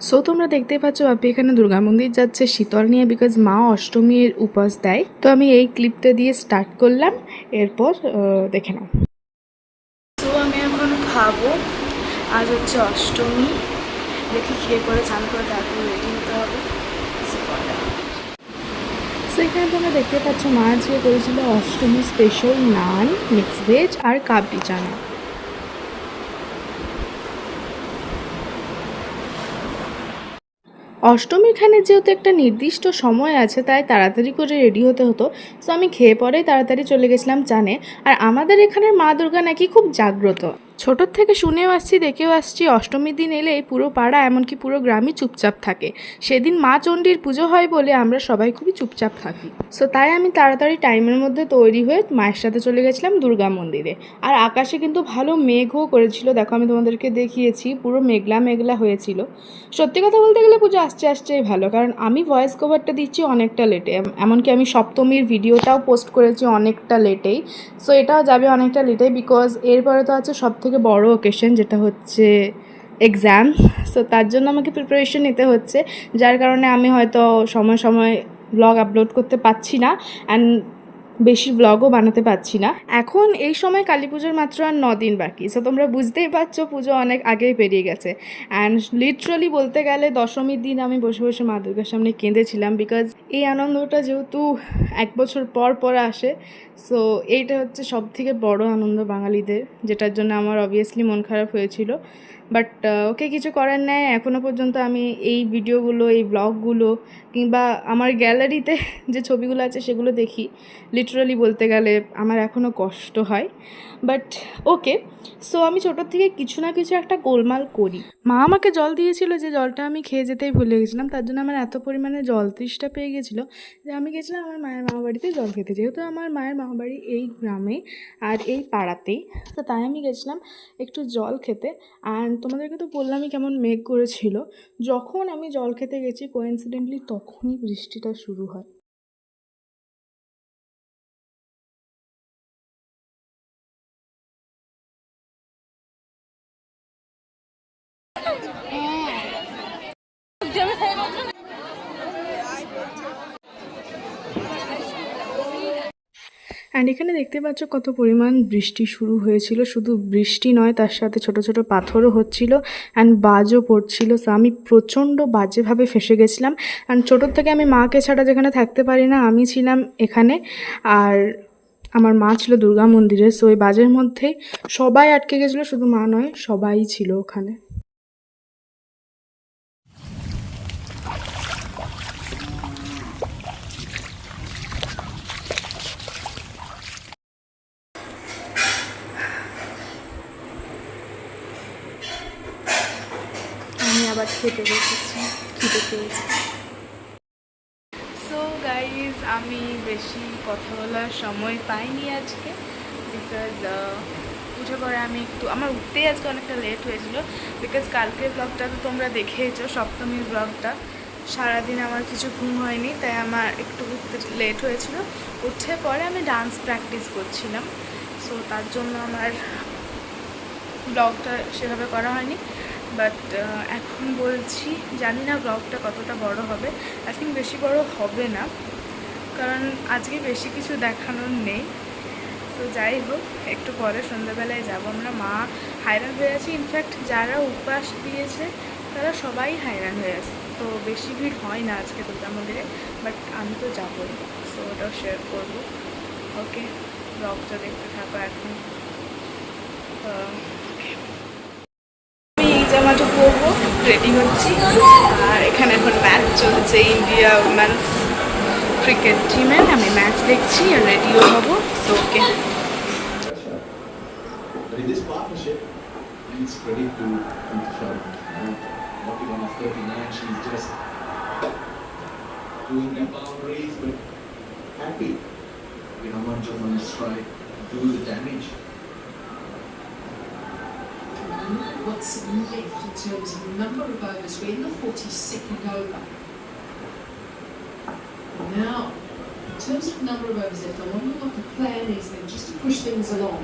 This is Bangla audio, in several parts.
সো তোমরা দেখতেই পাচ্ছ বাপি এখানে দুর্গা মন্দির যাচ্ছে শীতল নিয়ে, বিকজ মা অষ্টমীর উপাস দেয়। তো আমি এই ক্লিপটা দিয়ে স্টার্ট করলাম, এরপর দেখে নাও। তো আমি এখন খাবো, আজ হচ্ছে অষ্টমী। দেখি খেয়ে পরে চান করে তারপর রেডি হতে হবে। সো এখানে তোমরা দেখতে পাচ্ছ মা আজকে করেছিল অষ্টমী স্পেশাল নান, মিক্স ভেজ আর কাবলি চানা। অষ্টমীখানে যেহেতু একটা নির্দিষ্ট সময় আছে, তাই তাড়াতাড়ি করে রেডি হতে হতো। সো আমি খেয়ে পরেই তাড়াতাড়ি চলে গেছিলাম চানে। আর আমাদের এখানের মা দুর্গা নাকি খুব জাগ্রত। ছোটোর থেকে শুনেও আসছি, দেখেও আসছি, অষ্টমীর দিন এলে পুরো পাড়া এমনকি পুরো গ্রামই চুপচাপ থাকে। সেদিন মা চণ্ডীর পুজো হয় বলে আমরা সবাই খুবই চুপচাপ থাকি। সো তাই আমি তাড়াতাড়ি টাইমের মধ্যে তৈরি হয়ে মায়ের সাথে চলে গেছিলাম দুর্গা মন্দিরে। আর আকাশে কিন্তু ভালো মেঘও করেছিল, দেখো আমি তোমাদেরকে দেখিয়েছি, পুরো মেঘলা মেঘলা হয়েছিল। সত্যি কথা বলতে গেলে পুজো আসছেই ভালো, কারণ আমি ভয়েস কভারটা দিচ্ছি অনেকটা লেটে, এমনকি আমি সপ্তমীর ভিডিওটাও পোস্ট করেছি অনেকটা লেটেই। সো এটাও যাবে অনেকটা লেটেই, বিকজ এরপরে তো আছে সবথেকে বড় ওকেশন, যেটা হচ্ছে এক্সাম। সো তার জন্য আমাকে প্রিপারেশন নিতে হচ্ছে, যার কারণে আমি হয়তো সময় সময় ব্লগ আপলোড করতে পারছি না, অ্যান্ড বেশি ব্লগও বানাতে পারছি না। এখন এই সময় কালী পুজোর মাত্র আর 9 দিন বাকি। সো তোমরা বুঝতেই পারছো পুজো অনেক আগেই পেরিয়ে গেছে। অ্যান্ড লিটারালি বলতে গেলে দশমীর দিন আমি বসে বসে মা দুর্গার সামনে কেঁদেছিলাম, বিকজ এই আনন্দটা যেহেতু 1 বছর পর পর আসে। সো এইটা হচ্ছে সব থেকে বড় আনন্দ বাঙালিদের, যেটার জন্য আমার অবভিয়াসলি মন খারাপ হয়েছিল। বাট ওকে, কিছু করার নেই। এখনও পর্যন্ত আমি এই ভিডিওগুলো, এই ব্লগগুলো কিংবা আমার গ্যালারিতে যে ছবিগুলো আছে সেগুলো দেখি, লিটারালি বলতে গেলে আমার এখনও কষ্ট হয়। বাট ওকে, সো আমি ছোটোর থেকে কিছু না কিছু একটা গোলমাল করি। মা আমাকে জল দিয়েছিল, যে জলটা আমি খেয়ে যেতেই ভুলে গেছিলাম, তার জন্য আমার এত পরিমাণে জল তৃষ্ণা পেয়ে গেছিলো যে আমি গেছিলাম আমার মায়ের মামাবাড়িতে জল খেতে। যেহেতু আমার মায়ের মামাবাড়ি এই গ্রামে আর এই পাড়াতেই, তো তাই আমি গেছিলাম একটু জল খেতে। অ্যান্ড তোমাদেরকে তো বললামই কেমন মেঘ করেছিল। যখন আমি জল খেতে গেছি কোইন্সিডেন্টলি তখনই বৃষ্টিটা শুরু হয়। অ্যান্ড এখানে দেখতে পাচ্ছ কত পরিমাণ বৃষ্টি শুরু হয়েছিল। শুধু বৃষ্টি নয়, তার সাথে ছোট ছোট পাথরও হচ্ছিল অ্যান্ড বাজও পড়ছিল। সো আমি প্রচণ্ড বাজেভাবে ফেসে গেছিলাম। অ্যান্ড ছোটোর থেকে আমি মাকে ছাড়া যেখানে থাকতে পারি না, আমি ছিলাম এখানে, আর আমার মা ছিল দুর্গা মন্দিরে। সো এই বাজের মধ্যেই সবাই আটকে গেছিলো, শুধু মা নয়, সবাই ছিল ওখানে। আমি আবার খেতে বসেছি, খিদে পেয়েছি। সো গাইজ, আমি বেশি কথা বলার সময় পাইনি আজকে, বিকজ উঠে পরে আমি আমার উঠতেই আজকে অনেকটা লেট হয়েছিল। বিকজ কালকের ব্লগটা তো তোমরা দেখেইছো, সপ্তমীর ব্লগটা। সারাদিন আমার কিছু ঘুম হয়নি, তাই আমার একটু উঠতে লেট হয়েছিল। উঠে পরে আমি ডান্স প্র্যাকটিস করছিলাম, সো তার জন্য আমার ব্লগটা সেভাবে করা হয়নি। বাট এখন বলছি, জানি না ব্লগটা কতটা বড় হবে। আই থিঙ্ক বেশি বড় হবে না, কারণ আজকে বেশি কিছু দেখানোর নেই। তো যাই হোক, একটু পরে সন্ধ্যাবেলায় যাবো আমরা। মা হায়রান হয়ে আছে, ইনফ্যাক্ট যারা উপবাস দিয়েছে তারা সবাই হায়রান হয়ে আছে। তো বেশি ভিড় হয় না আজকে দুর্গা মন্দিরে, বাট আমি তো যাবোই। সো ওটাও শেয়ার করবো। ওকে, ব্লগটা দেখতে থাকো এখন। এই জামাটা পরবো, রেডি হচ্ছি। আর এখানে এখন ম্যাচ চলছে, ইন্ডিয়া উমেন্স ক্রিকেট টিমের। আমি ম্যাচ দেখছি আর রেডিও হবো। So okay. What's left in terms of number of overs? We're in the 42nd over. Now, in terms of number of overs left, I wonder what the plan is then, just to push things along.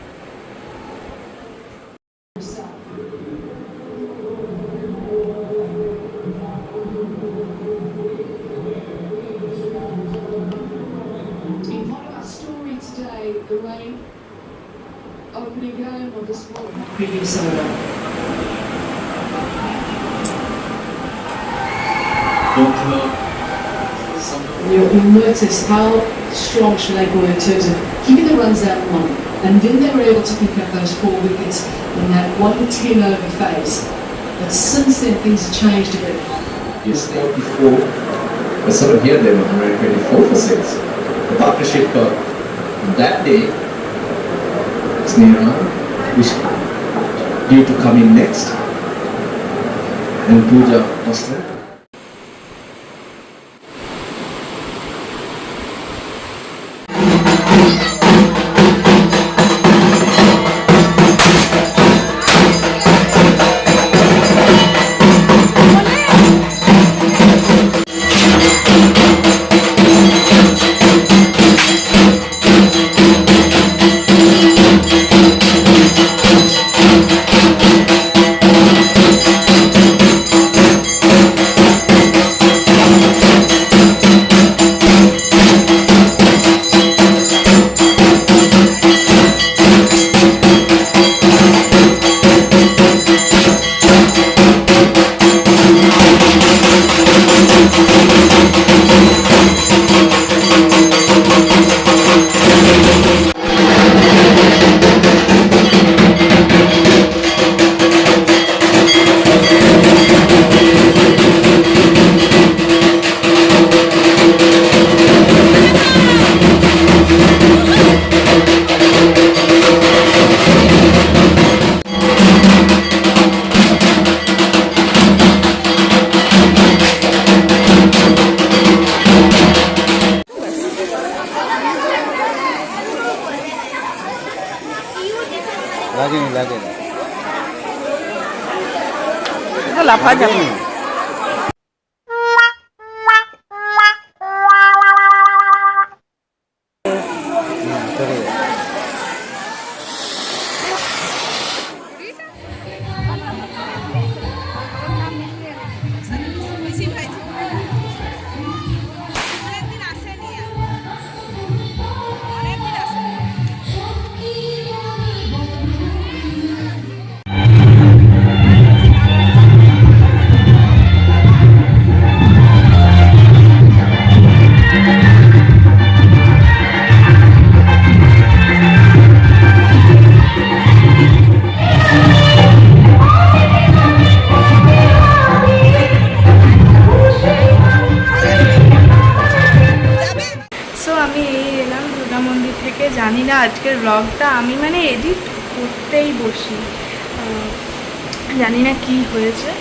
soda. You'll notice how strong Sri Lanka were in terms of keeping the runs out long, and then they were able to pick up those 4 wickets in that 110 over phase. But since then, things have changed a bit. Yes, 44. But sort of here they were 124 for 6. The partnership that day, Sneha, was due to come in next, and Pooja was there. লাগেনি লাফা যাবে। আমি এলাম দুর্গা মন্দির থেকে, জানি না আজকের ব্লগটা আমি মানে এডিট করতেই বসি, জানি না কি হয়েছে।